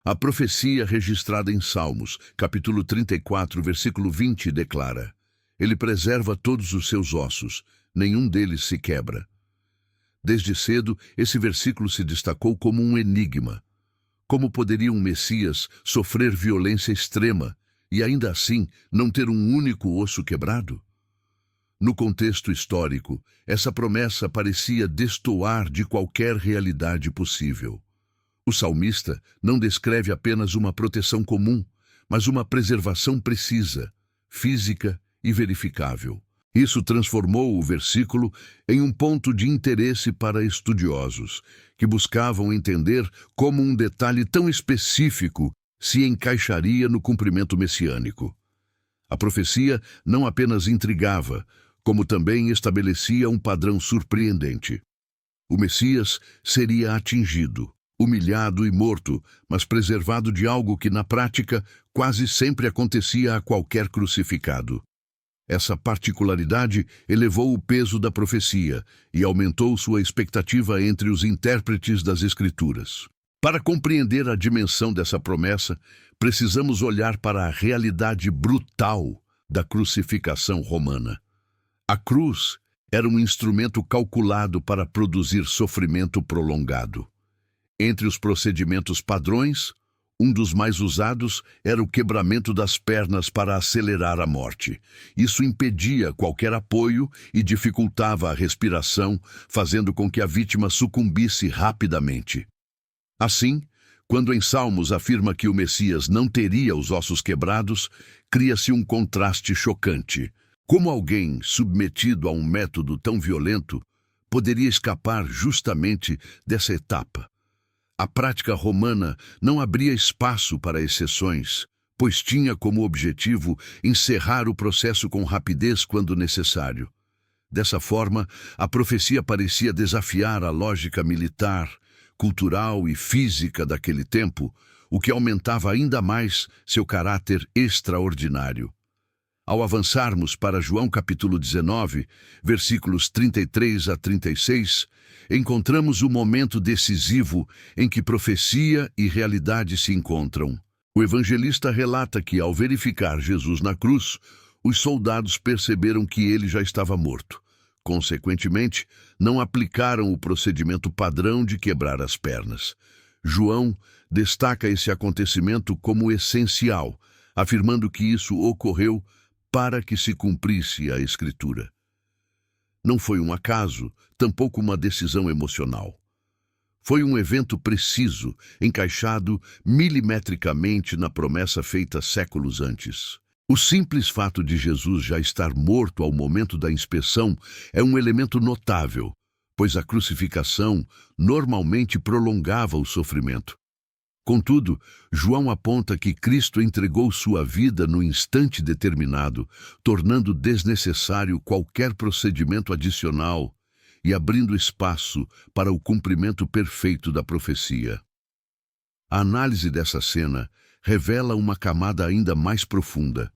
A profecia registrada em Salmos, capítulo 34, versículo 20, declara: Ele preserva todos os seus ossos, nenhum deles se quebra. Desde cedo, esse versículo se destacou como um enigma. Como poderia um Messias sofrer violência extrema e ainda assim não ter um único osso quebrado? No contexto histórico, essa promessa parecia destoar de qualquer realidade possível. O salmista não descreve apenas uma proteção comum, mas uma preservação precisa, física e verificável. Isso transformou o versículo em um ponto de interesse para estudiosos, que buscavam entender como um detalhe tão específico se encaixaria no cumprimento messiânico. A profecia não apenas intrigava, como também estabelecia um padrão surpreendente. O Messias seria atingido, humilhado e morto, mas preservado de algo que, na prática, quase sempre acontecia a qualquer crucificado. Essa particularidade elevou o peso da profecia e aumentou sua expectativa entre os intérpretes das Escrituras. Para compreender a dimensão dessa promessa, precisamos olhar para a realidade brutal da crucificação romana. A cruz era um instrumento calculado para produzir sofrimento prolongado. Entre os procedimentos padrões, um dos mais usados era o quebramento das pernas para acelerar a morte. Isso impedia qualquer apoio e dificultava a respiração, fazendo com que a vítima sucumbisse rapidamente. Assim, quando em Salmos afirma que o Messias não teria os ossos quebrados, cria-se um contraste chocante. Como alguém submetido a um método tão violento poderia escapar justamente dessa etapa? A prática romana não abria espaço para exceções, pois tinha como objetivo encerrar o processo com rapidez quando necessário. Dessa forma, a profecia parecia desafiar a lógica militar, cultural e física daquele tempo, o que aumentava ainda mais seu caráter extraordinário. Ao avançarmos para João capítulo 19, versículos 33 a 36, encontramos o momento decisivo em que profecia e realidade se encontram. O evangelista relata que, ao verificar Jesus na cruz, os soldados perceberam que ele já estava morto. Consequentemente, não aplicaram o procedimento padrão de quebrar as pernas. João destaca esse acontecimento como essencial, afirmando que isso ocorreu para que se cumprisse a Escritura. Não foi um acaso, tampouco uma decisão emocional. Foi um evento preciso, encaixado milimetricamente na promessa feita séculos antes. O simples fato de Jesus já estar morto ao momento da inspeção é um elemento notável, pois a crucificação normalmente prolongava o sofrimento. Contudo, João aponta que Cristo entregou sua vida no instante determinado, tornando desnecessário qualquer procedimento adicional e abrindo espaço para o cumprimento perfeito da profecia. A análise dessa cena revela uma camada ainda mais profunda.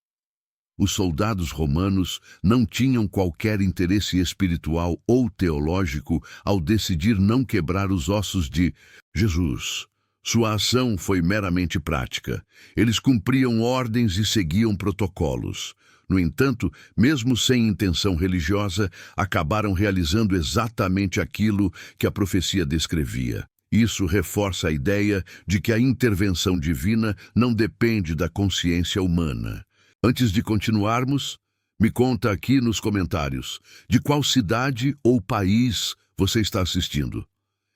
Os soldados romanos não tinham qualquer interesse espiritual ou teológico ao decidir não quebrar os ossos de Jesus. Sua ação foi meramente prática. Eles cumpriam ordens e seguiam protocolos. No entanto, mesmo sem intenção religiosa, acabaram realizando exatamente aquilo que a profecia descrevia. Isso reforça a ideia de que a intervenção divina não depende da consciência humana. Antes de continuarmos, me conta aqui nos comentários de qual cidade ou país você está assistindo.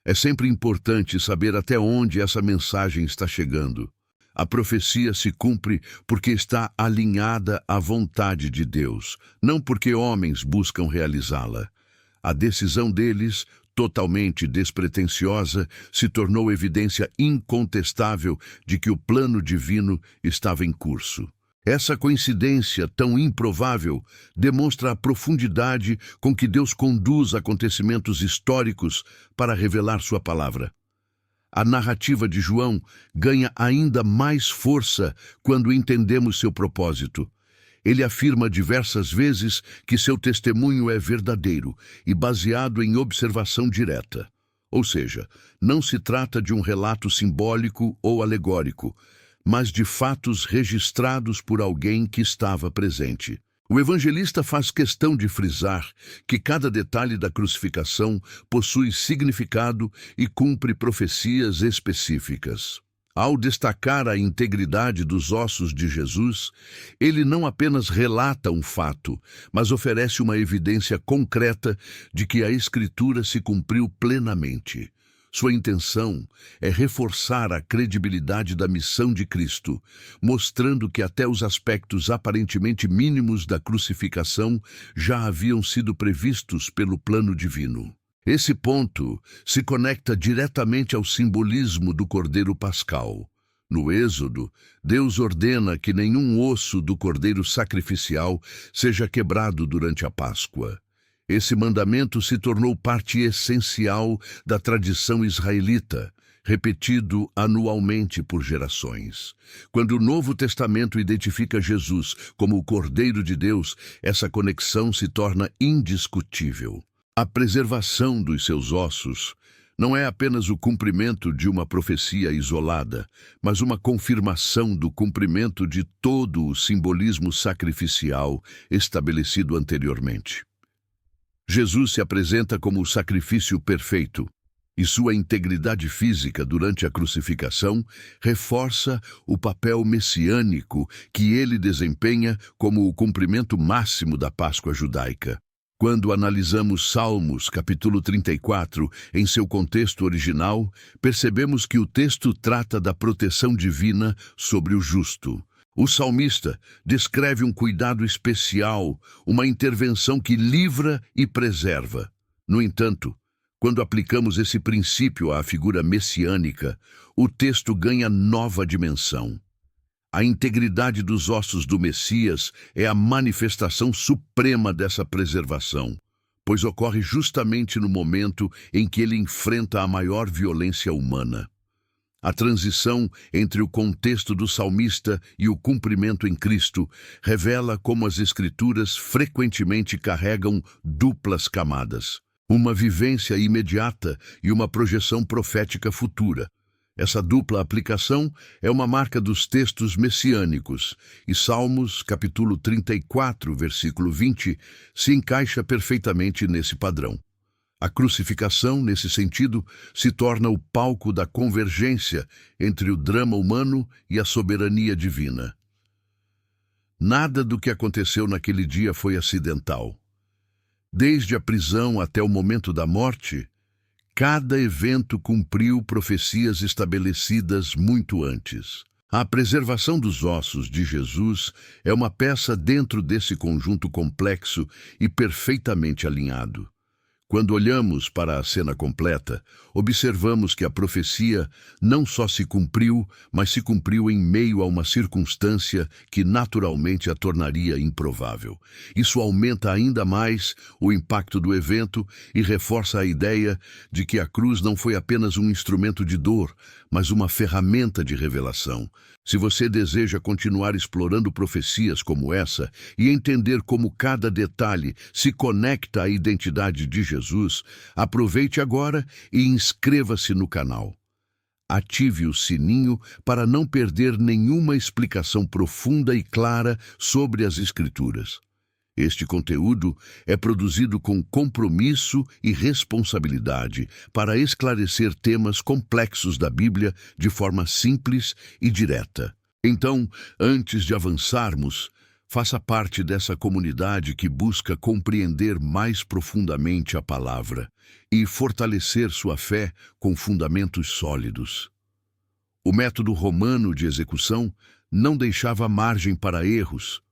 É sempre importante saber até onde essa mensagem está chegando. A profecia se cumpre porque está alinhada à vontade de Deus, não porque homens buscam realizá-la. A decisão deles, totalmente despretensiosa, se tornou evidência incontestável de que o plano divino estava em curso. Essa coincidência tão improvável demonstra a profundidade com que Deus conduz acontecimentos históricos para revelar sua palavra. A narrativa de João ganha ainda mais força quando entendemos seu propósito. Ele afirma diversas vezes que seu testemunho é verdadeiro e baseado em observação direta. Ou seja, não se trata de um relato simbólico ou alegórico, mas de fatos registrados por alguém que estava presente. O evangelista faz questão de frisar que cada detalhe da crucificação possui significado e cumpre profecias específicas. Ao destacar a integridade dos ossos de Jesus, ele não apenas relata um fato, mas oferece uma evidência concreta de que a Escritura se cumpriu plenamente. Sua intenção é reforçar a credibilidade da missão de Cristo, mostrando que até os aspectos aparentemente mínimos da crucificação já haviam sido previstos pelo plano divino. Esse ponto se conecta diretamente ao simbolismo do Cordeiro Pascal. No Êxodo, Deus ordena que nenhum osso do cordeiro sacrificial seja quebrado durante a Páscoa. Esse mandamento se tornou parte essencial da tradição israelita, repetido anualmente por gerações. Quando o Novo Testamento identifica Jesus como o Cordeiro de Deus, essa conexão se torna indiscutível. A preservação dos seus ossos não é apenas o cumprimento de uma profecia isolada, mas uma confirmação do cumprimento de todo o simbolismo sacrificial estabelecido anteriormente. Jesus se apresenta como o sacrifício perfeito, e sua integridade física durante a crucificação reforça o papel messiânico que ele desempenha como o cumprimento máximo da Páscoa judaica. Quando analisamos Salmos, capítulo 34, em seu contexto original, percebemos que o texto trata da proteção divina sobre o justo. O salmista descreve um cuidado especial, uma intervenção que livra e preserva. No entanto, quando aplicamos esse princípio à figura messiânica, o texto ganha nova dimensão. A integridade dos ossos do Messias é a manifestação suprema dessa preservação, pois ocorre justamente no momento em que ele enfrenta a maior violência humana. A transição entre o contexto do salmista e o cumprimento em Cristo revela como as Escrituras frequentemente carregam duplas camadas, uma vivência imediata e uma projeção profética futura. Essa dupla aplicação é uma marca dos textos messiânicos, e Salmos, capítulo 34, versículo 20, se encaixa perfeitamente nesse padrão. A crucificação, nesse sentido, se torna o palco da convergência entre o drama humano e a soberania divina. Nada do que aconteceu naquele dia foi acidental. Desde a prisão até o momento da morte, cada evento cumpriu profecias estabelecidas muito antes. A preservação dos ossos de Jesus é uma peça dentro desse conjunto complexo e perfeitamente alinhado. Quando olhamos para a cena completa, observamos que a profecia não só se cumpriu, mas se cumpriu em meio a uma circunstância que naturalmente a tornaria improvável. Isso aumenta ainda mais o impacto do evento e reforça a ideia de que a cruz não foi apenas um instrumento de dor, mas uma ferramenta de revelação. Se você deseja continuar explorando profecias como essa e entender como cada detalhe se conecta à identidade de Jesus, aproveite agora e inscreva-se no canal. Ative o sininho para não perder nenhuma explicação profunda e clara sobre as Escrituras. Este conteúdo é produzido com compromisso e responsabilidade para esclarecer temas complexos da Bíblia de forma simples e direta. Então, antes de avançarmos, faça parte dessa comunidade que busca compreender mais profundamente a palavra e fortalecer sua fé com fundamentos sólidos. O método romano de execução não deixava margem para erros.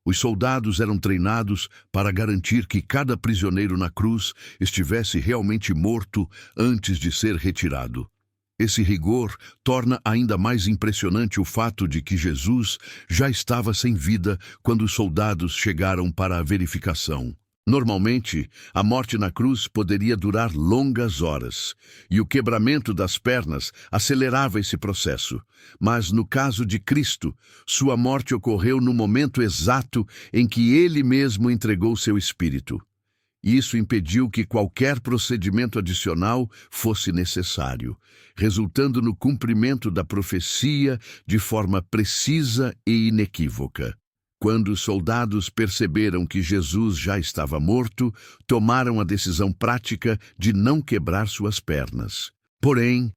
Os soldados eram treinados para garantir que cada prisioneiro na cruz estivesse realmente morto antes de ser retirado. Esse rigor torna ainda mais impressionante o fato de que Jesus já estava sem vida quando os soldados chegaram para a verificação. Normalmente, a morte na cruz poderia durar longas horas, e o quebramento das pernas acelerava esse processo. Mas, no caso de Cristo, sua morte ocorreu no momento exato em que ele mesmo entregou seu espírito. e isso impediu que qualquer procedimento adicional fosse necessário, resultando no cumprimento da profecia de forma precisa e inequívoca. Quando os soldados perceberam que Jesus já estava morto, tomaram a decisão prática de não quebrar suas pernas. Porém,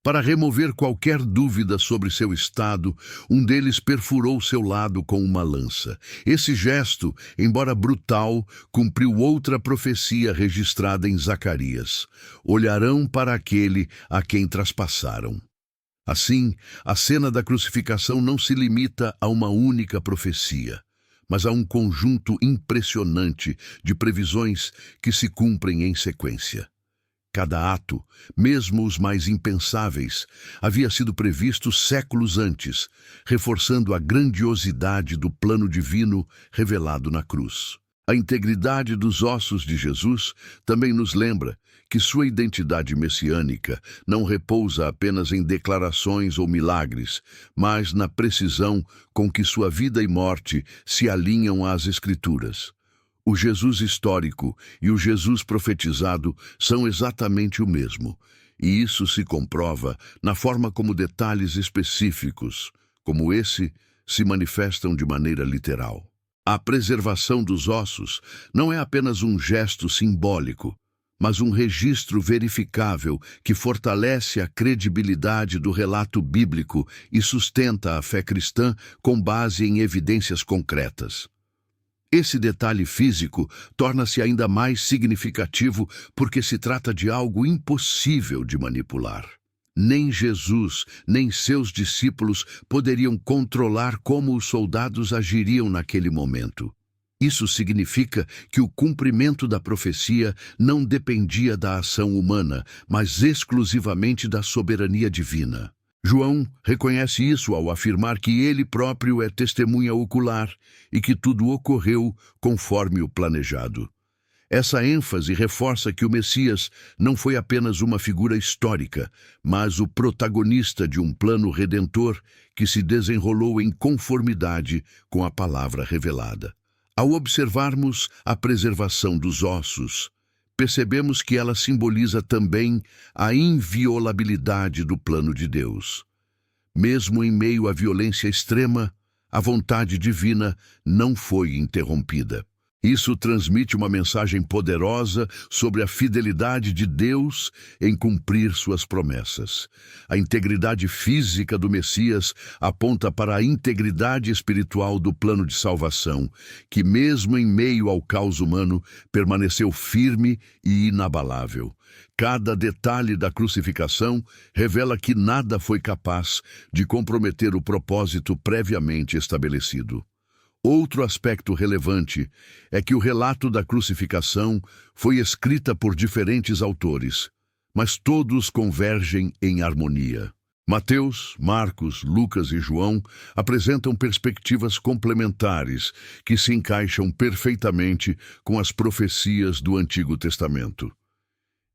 para remover qualquer dúvida sobre seu estado, um deles perfurou seu lado com uma lança. Esse gesto, embora brutal, cumpriu outra profecia registrada em Zacarias: olharão para aquele a quem traspassaram. Assim, a cena da crucificação não se limita a uma única profecia, mas a um conjunto impressionante de previsões que se cumprem em sequência. Cada ato, mesmo os mais impensáveis, havia sido previsto séculos antes, reforçando a grandiosidade do plano divino revelado na cruz. A integridade dos ossos de Jesus também nos lembra que sua identidade messiânica não repousa apenas em declarações ou milagres, mas na precisão com que sua vida e morte se alinham às Escrituras. O Jesus histórico e o Jesus profetizado são exatamente o mesmo, e isso se comprova na forma como detalhes específicos, como esse, se manifestam de maneira literal. A preservação dos ossos não é apenas um gesto simbólico, mas um registro verificável que fortalece a credibilidade do relato bíblico e sustenta a fé cristã com base em evidências concretas. Esse detalhe físico torna-se ainda mais significativo porque se trata de algo impossível de manipular. Nem Jesus, nem seus discípulos poderiam controlar como os soldados agiriam naquele momento. Isso significa que o cumprimento da profecia não dependia da ação humana, mas exclusivamente da soberania divina. João reconhece isso ao afirmar que ele próprio é testemunha ocular e que tudo ocorreu conforme o planejado. Essa ênfase reforça que o Messias não foi apenas uma figura histórica, mas o protagonista de um plano redentor que se desenrolou em conformidade com a palavra revelada. Ao observarmos a preservação dos ossos, percebemos que ela simboliza também a inviolabilidade do plano de Deus. Mesmo em meio à violência extrema, a vontade divina não foi interrompida. Isso transmite uma mensagem poderosa sobre a fidelidade de Deus em cumprir suas promessas. A integridade física do Messias aponta para a integridade espiritual do plano de salvação, que mesmo em meio ao caos humano, permaneceu firme e inabalável. Cada detalhe da crucificação revela que nada foi capaz de comprometer o propósito previamente estabelecido. Outro aspecto relevante é que o relato da crucificação foi escrita por diferentes autores, mas todos convergem em harmonia. Mateus, Marcos, Lucas e João apresentam perspectivas complementares que se encaixam perfeitamente com as profecias do Antigo Testamento.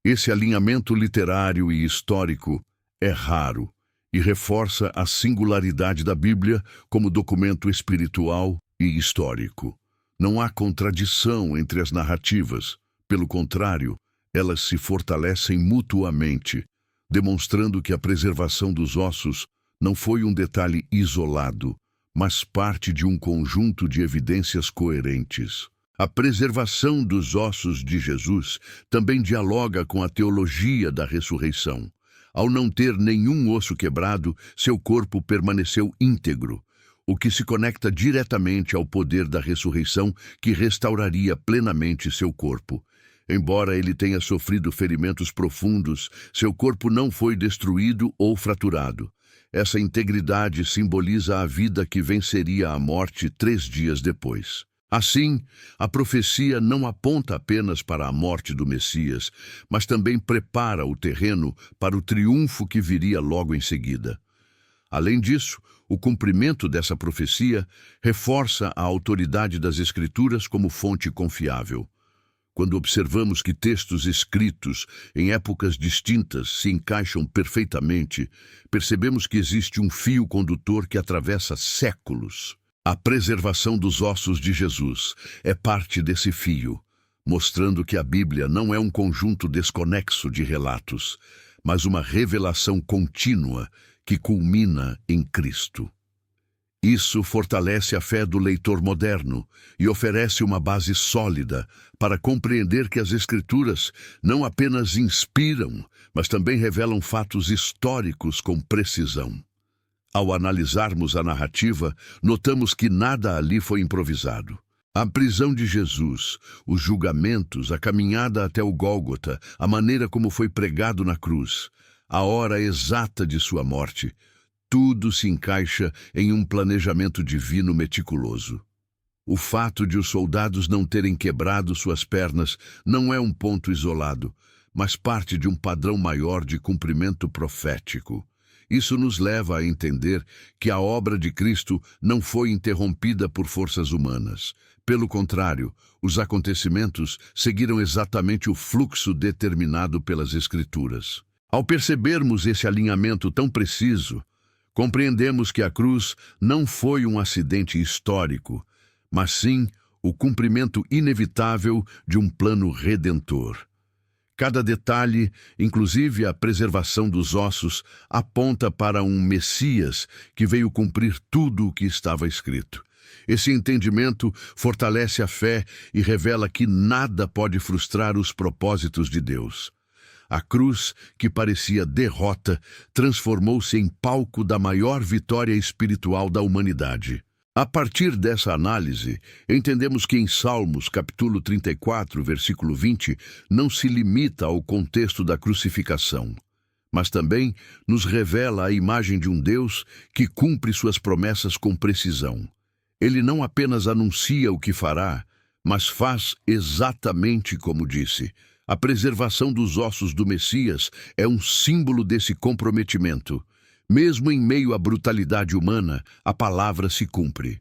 Esse alinhamento literário e histórico é raro e reforça a singularidade da Bíblia como documento espiritual e histórico. Não há contradição entre as narrativas. Pelo contrário, elas se fortalecem mutuamente, demonstrando que a preservação dos ossos não foi um detalhe isolado, mas parte de um conjunto de evidências coerentes. A preservação dos ossos de Jesus também dialoga com a teologia da ressurreição. Ao não ter nenhum osso quebrado, seu corpo permaneceu íntegro, o que se conecta diretamente ao poder da ressurreição que restauraria plenamente seu corpo. Embora ele tenha sofrido ferimentos profundos, seu corpo não foi destruído ou fraturado. Essa integridade simboliza a vida que venceria a morte 3 dias depois. Assim, a profecia não aponta apenas para a morte do Messias, mas também prepara o terreno para o triunfo que viria logo em seguida. Além disso, o cumprimento dessa profecia reforça a autoridade das Escrituras como fonte confiável. Quando observamos que textos escritos em épocas distintas se encaixam perfeitamente, percebemos que existe um fio condutor que atravessa séculos. A preservação dos ossos de Jesus é parte desse fio, mostrando que a Bíblia não é um conjunto desconexo de relatos, mas uma revelação contínua que culmina em Cristo. Isso fortalece a fé do leitor moderno e oferece uma base sólida para compreender que as Escrituras não apenas inspiram, mas também revelam fatos históricos com precisão. Ao analisarmos a narrativa, notamos que nada ali foi improvisado. A prisão de Jesus, os julgamentos, a caminhada até o Gólgota, a maneira como foi pregado na cruz, a hora exata de sua morte, tudo se encaixa em um planejamento divino meticuloso. O fato de os soldados não terem quebrado suas pernas não é um ponto isolado, mas parte de um padrão maior de cumprimento profético. Isso nos leva a entender que a obra de Cristo não foi interrompida por forças humanas. Pelo contrário, os acontecimentos seguiram exatamente o fluxo determinado pelas Escrituras. Ao percebermos esse alinhamento tão preciso, compreendemos que a cruz não foi um acidente histórico, mas sim o cumprimento inevitável de um plano redentor. Cada detalhe, inclusive a preservação dos ossos, aponta para um Messias que veio cumprir tudo o que estava escrito. Esse entendimento fortalece a fé e revela que nada pode frustrar os propósitos de Deus. A cruz, que parecia derrota, transformou-se em palco da maior vitória espiritual da humanidade. A partir dessa análise, entendemos que em Salmos, capítulo 34, versículo 20, não se limita ao contexto da crucificação, mas também nos revela a imagem de um Deus que cumpre suas promessas com precisão. Ele não apenas anuncia o que fará, mas faz exatamente como disse. A preservação dos ossos do Messias é um símbolo desse comprometimento. Mesmo em meio à brutalidade humana, a palavra se cumpre.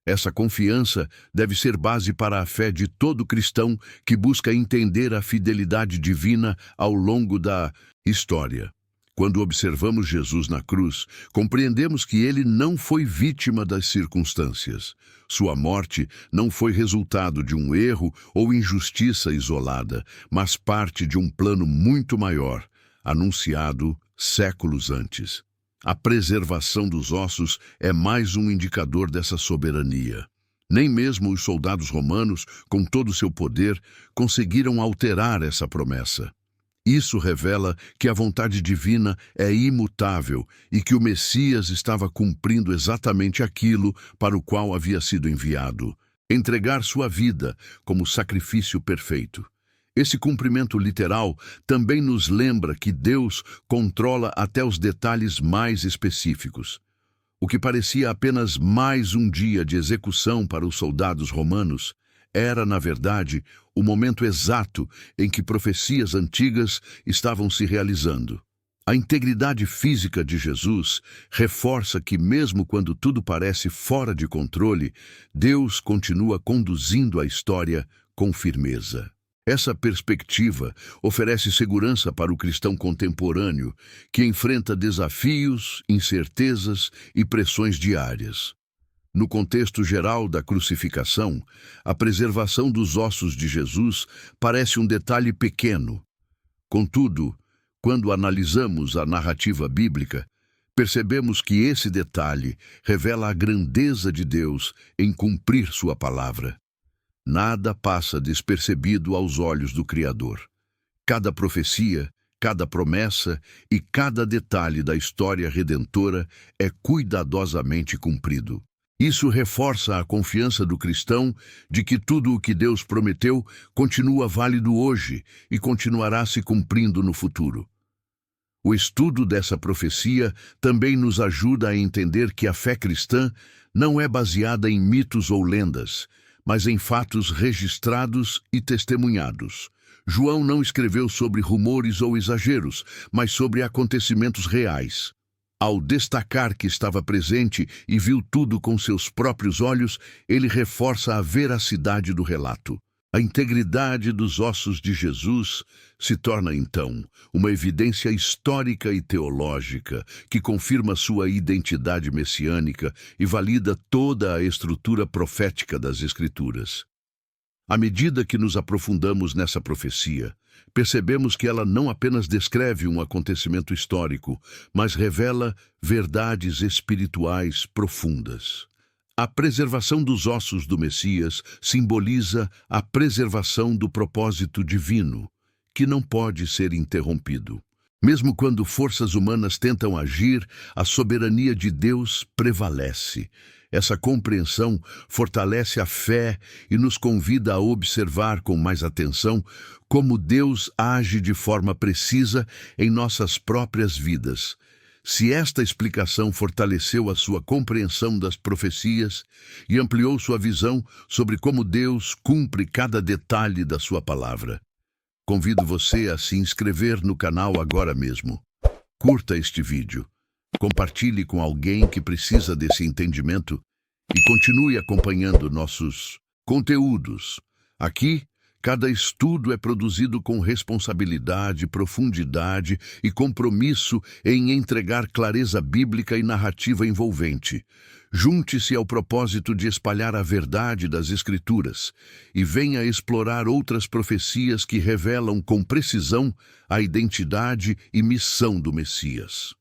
Essa confiança deve ser base para a fé de todo cristão que busca entender a fidelidade divina ao longo da história. Quando observamos Jesus na cruz, compreendemos que ele não foi vítima das circunstâncias. Sua morte não foi resultado de um erro ou injustiça isolada, mas parte de um plano muito maior, anunciado séculos antes. A preservação dos ossos é mais um indicador dessa soberania. Nem mesmo os soldados romanos, com todo o seu poder, conseguiram alterar essa promessa. Isso revela que a vontade divina é imutável e que o Messias estava cumprindo exatamente aquilo para o qual havia sido enviado: entregar sua vida como sacrifício perfeito. Esse cumprimento literal também nos lembra que Deus controla até os detalhes mais específicos. O que parecia apenas mais um dia de execução para os soldados romanos era, na verdade, o momento exato em que profecias antigas estavam se realizando. A integridade física de Jesus reforça que, mesmo quando tudo parece fora de controle, Deus continua conduzindo a história com firmeza. Essa perspectiva oferece segurança para o cristão contemporâneo, que enfrenta desafios, incertezas e pressões diárias. No contexto geral da crucificação, a preservação dos ossos de Jesus parece um detalhe pequeno. Contudo, quando analisamos a narrativa bíblica, percebemos que esse detalhe revela a grandeza de Deus em cumprir sua palavra. Nada passa despercebido aos olhos do Criador. Cada profecia, cada promessa e cada detalhe da história redentora é cuidadosamente cumprido. Isso reforça a confiança do cristão de que tudo o que Deus prometeu continua válido hoje e continuará se cumprindo no futuro. O estudo dessa profecia também nos ajuda a entender que a fé cristã não é baseada em mitos ou lendas, mas em fatos registrados e testemunhados. João não escreveu sobre rumores ou exageros, mas sobre acontecimentos reais. Ao destacar que estava presente e viu tudo com seus próprios olhos, ele reforça a veracidade do relato. A integridade dos ossos de Jesus se torna, então, uma evidência histórica e teológica que confirma sua identidade messiânica e valida toda a estrutura profética das Escrituras. À medida que nos aprofundamos nessa profecia, percebemos que ela não apenas descreve um acontecimento histórico, mas revela verdades espirituais profundas. A preservação dos ossos do Messias simboliza a preservação do propósito divino, que não pode ser interrompido. Mesmo quando forças humanas tentam agir, a soberania de Deus prevalece. Essa compreensão fortalece a fé e nos convida a observar com mais atenção como Deus age de forma precisa em nossas próprias vidas. Se esta explicação fortaleceu a sua compreensão das profecias e ampliou sua visão sobre como Deus cumpre cada detalhe da sua palavra, convido você a se inscrever no canal agora mesmo. Curta este vídeo, compartilhe com alguém que precisa desse entendimento e continue acompanhando nossos conteúdos. Aqui, cada estudo é produzido com responsabilidade, profundidade e compromisso em entregar clareza bíblica e narrativa envolvente. Junte-se ao propósito de espalhar a verdade das Escrituras e venha explorar outras profecias que revelam com precisão a identidade e missão do Messias.